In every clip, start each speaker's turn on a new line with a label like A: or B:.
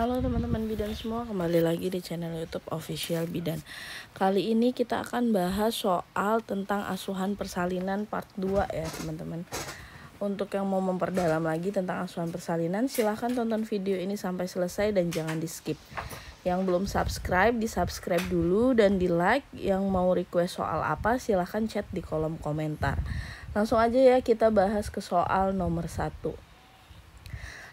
A: Halo teman-teman bidan semua, kembali lagi di channel YouTube Official Bidan. Kali ini kita akan bahas soal tentang asuhan persalinan part 2 ya teman-teman. Untuk yang mau memperdalam lagi tentang asuhan persalinan, silahkan tonton video ini sampai selesai dan jangan di skip. Yang belum subscribe, di subscribe dulu dan di like. Yang mau request soal apa, silahkan chat di kolom komentar. Langsung aja ya kita bahas ke soal nomor 1.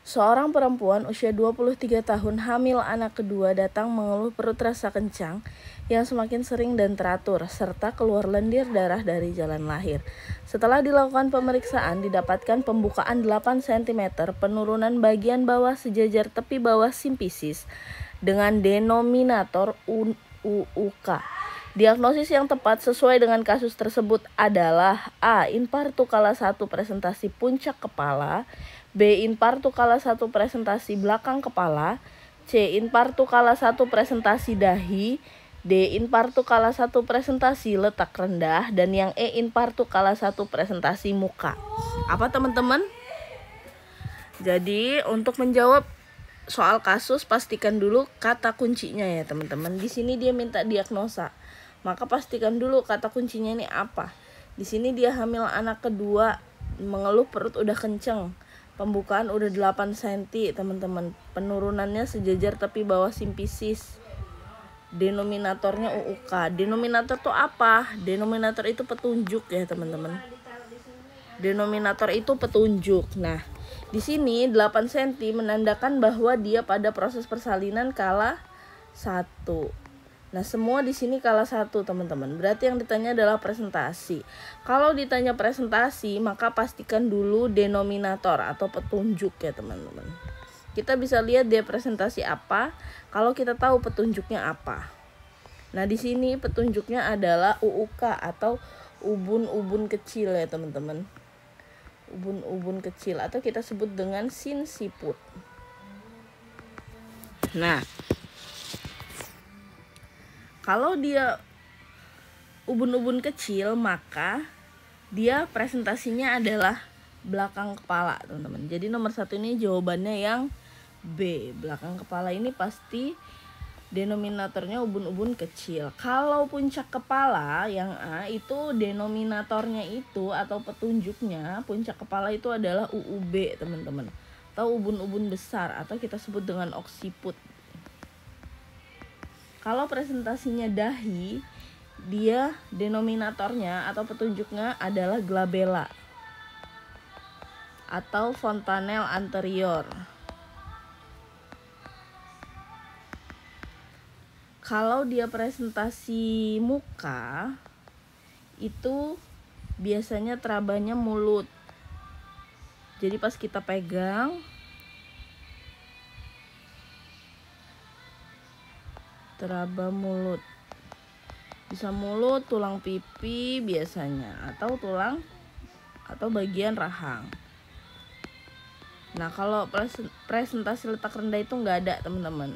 A: Seorang perempuan usia 23 tahun hamil anak kedua datang mengeluh perut rasa kencang yang semakin sering dan teratur serta keluar lendir darah dari jalan lahir. Setelah dilakukan pemeriksaan didapatkan pembukaan 8 cm penurunan bagian bawah sejajar tepi bawah simpisis dengan denominator UUK. Diagnosis yang tepat sesuai dengan kasus tersebut adalah A. Infartu kala 1 presentasi puncak kepala, B. Infartu kala 1 presentasi belakang kepala, C. Infartu kala 1 presentasi dahi, D. Infartu kala 1 presentasi letak rendah, dan yang E. Infartu kala 1 presentasi muka. Apa teman-teman? Jadi untuk menjawab soal kasus pastikan dulu kata kuncinya ya teman-teman. Di sini dia minta diagnosa. Maka pastikan dulu kata kuncinya ini apa. Di sini dia hamil anak kedua, mengeluh perut udah kenceng. Pembukaan udah 8 cm teman-teman. Penurunannya sejajar tepi bawah simpisis. Denominatornya UUK. Denominator itu apa? Denominator itu petunjuk ya teman-teman. Denominator itu petunjuk. Nah, di sini 8 cm menandakan bahwa dia pada proses persalinan kala 1. Nah, semua di sini kala 1 teman-teman. Berarti yang ditanya adalah presentasi. Kalau ditanya presentasi, maka pastikan dulu denominator atau petunjuk ya teman-teman. Kita bisa lihat dia presentasi apa kalau kita tahu petunjuknya apa. Nah, di sini petunjuknya adalah UUK atau ubun-ubun kecil ya teman-teman. Ubun-ubun kecil atau kita sebut dengan sinsiput. Nah, kalau dia ubun-ubun kecil, maka dia presentasinya adalah belakang kepala, teman-teman. Jadi nomor 1 ini jawabannya yang B. Belakang kepala ini pasti denominatornya ubun-ubun kecil. Kalau puncak kepala yang A itu denominatornya itu atau petunjuknya puncak kepala itu adalah UUB, teman-teman. Atau ubun-ubun besar atau kita sebut dengan oksiput. Kalau presentasinya dahi, dia denominatornya atau petunjuknya adalah glabella atau fontanel anterior. Kalau dia presentasi muka, itu biasanya terabanya mulut. Jadi pas kita pegang, teraba mulut. Bisa mulut, tulang pipi biasanya, atau tulang atau bagian rahang. Nah, kalau presentasi letak rendah itu nggak ada teman-teman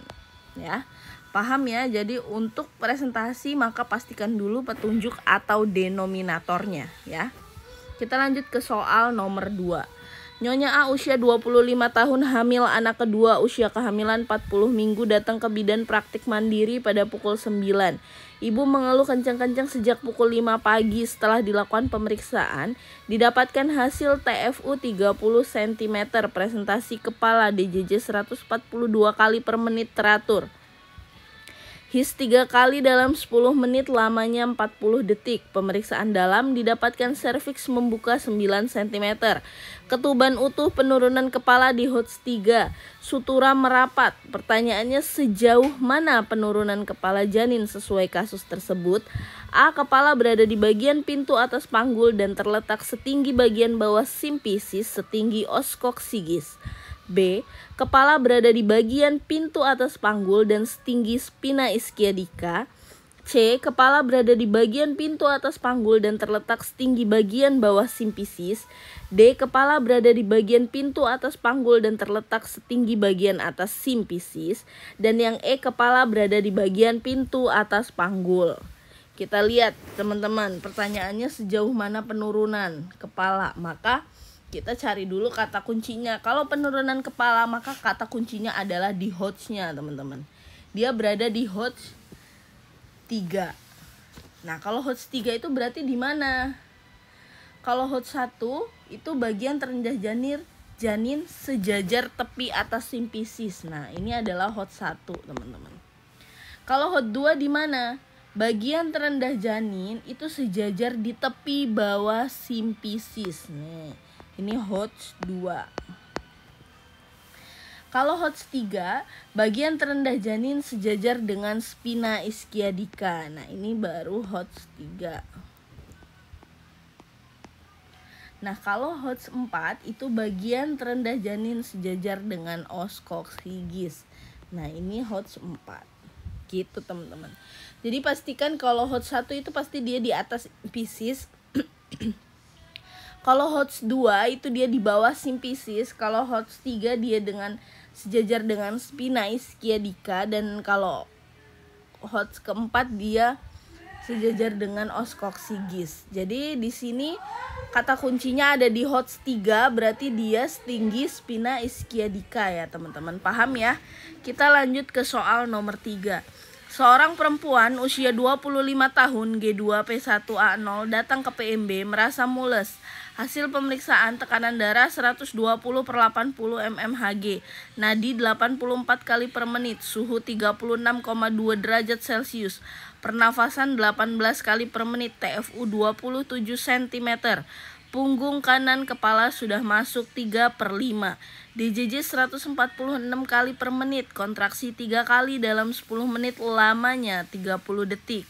A: ya. Paham ya? Jadi untuk presentasi maka pastikan dulu petunjuk atau denominatornya ya. Kita lanjut ke soal nomor 2. Nyonya A usia 25 tahun hamil anak kedua usia kehamilan 40 minggu datang ke bidan praktik mandiri pada pukul 9. Ibu mengeluh kencang-kencang sejak pukul 5 pagi. Setelah dilakukan pemeriksaan didapatkan hasil TFU 30 cm, presentasi kepala DJJ 142 kali per menit teratur. His 3 kali dalam 10 menit lamanya 40 detik. Pemeriksaan dalam didapatkan serviks membuka 9 cm. Ketuban utuh, penurunan kepala di HOTS 3. Sutura merapat. Pertanyaannya sejauh mana penurunan kepala janin sesuai kasus tersebut? A. Kepala berada di bagian pintu atas panggul dan terletak setinggi bagian bawah simpisis setinggi oskoksigis. B. Kepala berada di bagian pintu atas panggul dan setinggi spina ischiadica. C. Kepala berada di bagian pintu atas panggul dan terletak setinggi bagian bawah simpisis. D. Kepala berada di bagian pintu atas panggul dan terletak setinggi bagian atas simpisis. Dan yang E. Kepala berada di bagian pintu atas panggul. Kita lihat teman-teman, pertanyaannya sejauh mana penurunan kepala. Maka Kita cari dulu kata kuncinya. Kalau penurunan kepala, maka kata kuncinya adalah di Hodge-nya, teman-teman. Dia berada di Hodge 3. Nah, kalau Hodge 3 itu berarti di mana? Kalau Hodge 1 itu bagian terendah janin sejajar tepi atas simpisis. Nah, ini adalah Hodge 1, teman-teman. Kalau Hodge 2 di mana? Bagian terendah janin itu sejajar di tepi bawah simpisis. Nih, ini Hodge 2. Kalau Hodge 3, bagian terendah janin sejajar dengan spina ischiadica. Nah, ini baru Hodge 3. Nah, kalau Hodge 4 itu bagian terendah janin sejajar dengan os coccygeus. Nah, ini Hodge 4. Gitu, teman-teman. Jadi pastikan kalau Hodge 1 itu pasti dia di atas simpisis. Kalau Hodge 2 itu dia di bawah simpisis. Kalau Hodge 3 dia sejajar dengan spina ischiadica, dan kalau Hodge keempat dia sejajar dengan os coccygeus. Jadi di sini kata kuncinya ada di Hodge 3, berarti dia setinggi spina ischiadica ya, teman-teman. Paham ya? Kita lanjut ke soal nomor 3. Seorang perempuan usia 25 tahun G2P1A0 datang ke PMB merasa mules. Hasil pemeriksaan tekanan darah 120/80 mmHg, nadi 84 kali per menit, suhu 36,2 derajat Celcius, pernafasan 18 kali per menit, TFU 27 cm, punggung kanan kepala sudah masuk 3/5, DJJ 146 kali per menit, kontraksi 3 kali dalam 10 menit, lamanya 30 detik.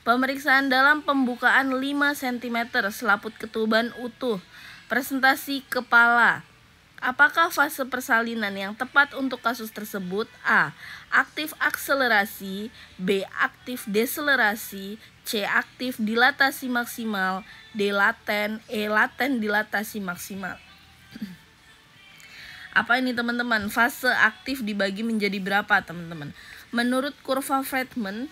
A: Pemeriksaan dalam pembukaan 5 cm, selaput ketuban utuh. Presentasi kepala. Apakah fase persalinan yang tepat untuk kasus tersebut? A. Aktif akselerasi. B. Aktif deselerasi. C. Aktif dilatasi maksimal. D. Laten. E. Laten dilatasi maksimal. Apa ini, teman-teman? Fase aktif dibagi menjadi berapa, teman-teman? Menurut kurva Friedman,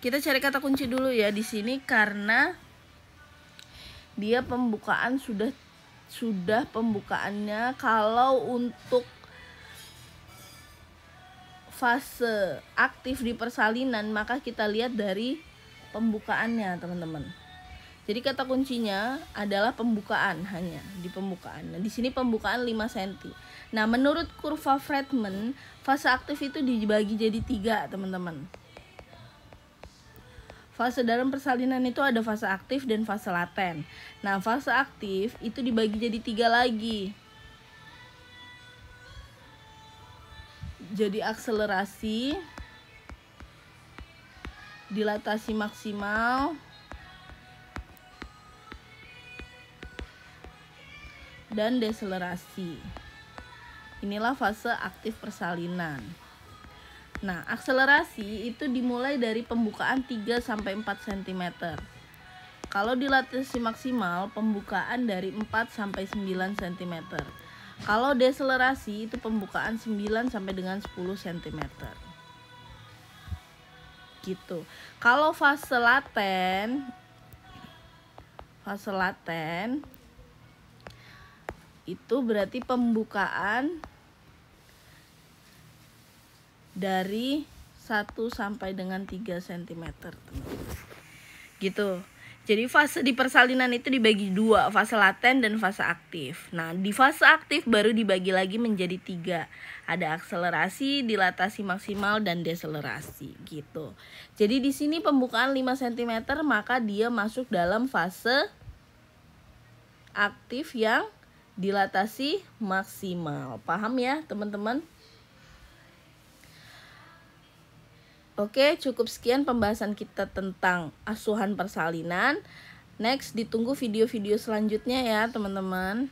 A: kita cari kata kunci dulu ya di sini karena dia pembukaan sudah pembukaannya. Kalau untuk fase aktif di persalinan, maka kita lihat dari pembukaannya, teman-teman. Jadi kata kuncinya adalah pembukaan, hanya di pembukaan. Nah, di sini pembukaan 5 cm. Nah, menurut kurva Friedman, fase aktif itu dibagi jadi 3, teman-teman. Fase dalam persalinan itu ada fase aktif dan fase laten. Nah, fase aktif itu dibagi jadi 3 lagi. Jadi akselerasi, dilatasi maksimal, dan deselerasi. Inilah fase aktif persalinan. Nah, akselerasi itu dimulai dari pembukaan 3-4 cm. Kalau dilatasi maksimal, pembukaan dari 4-9 cm. Kalau deselerasi itu pembukaan 9 sampai dengan 10 cm. Gitu. Kalau fase laten itu berarti pembukaan dari 1 sampai dengan 3 cm, teman-teman. Gitu. Jadi fase di persalinan itu dibagi 2, fase laten dan fase aktif. Nah, di fase aktif baru dibagi lagi menjadi 3. Ada akselerasi, dilatasi maksimal, dan deselerasi gitu. Jadi di sini pembukaan 5 cm, maka dia masuk dalam fase aktif yang dilatasi maksimal. Paham ya, teman-teman? Oke, cukup sekian pembahasan kita tentang asuhan persalinan. Next, ditunggu video-video selanjutnya ya, teman-teman.